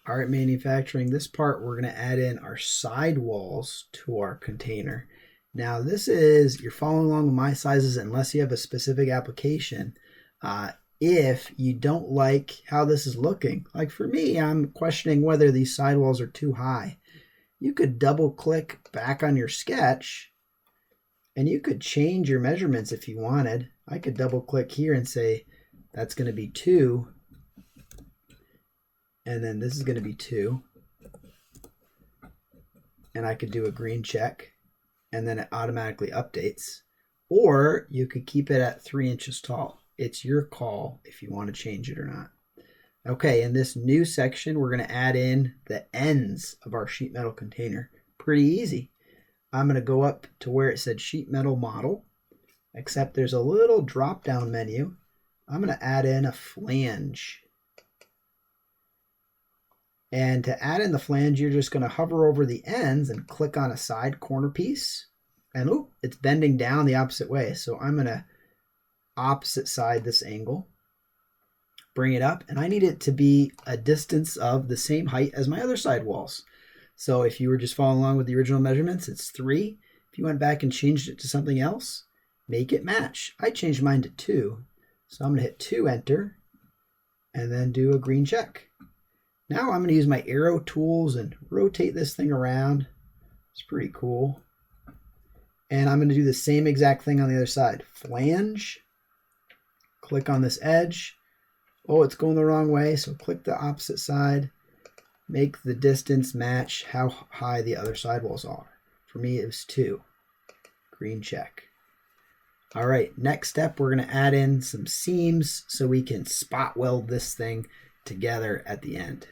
All right, manufacturing, this part we're going to add in our sidewalls to our container. Now this is, you're following along with my sizes unless you have a specific application. If you don't like how this is looking, like for me, I'm questioning whether these sidewalls are too high. You could double click back on your sketch and you could change your measurements if you wanted. I could double click here and say that's going to be 2. And then this is going to be 2. And I could do a green check and then it automatically updates. Or you could keep it at 3 inches tall. It's your call if you want to change it or not. Okay, in this new section, we're going to add in the ends of our sheet metal container. Pretty easy. I'm going to go up to where it said sheet metal model, except there's a little drop down menu. I'm going to add in a flange. And to add in the flange, you're just going to hover over the ends and click on a side corner piece. And oop, it's bending down the opposite way. So I'm going to opposite side this angle, bring it up, and I need it to be a distance of the same height as my other side walls. So if you were just following along with the original measurements, it's 3. If you went back and changed it to something else, make it match. I changed mine to 2. So I'm going to hit 2, enter, and then do a green check. Now I'm going to use my arrow tools and rotate this thing around. It's pretty cool. And I'm going to do the same exact thing on the other side. Flange. Click on this edge. Oh, it's going the wrong way, so click the opposite side. Make the distance match how high the other sidewalls are. For me, it was 2. Green check. All right, next step, we're going to add in some seams so we can spot weld this thing together at the end.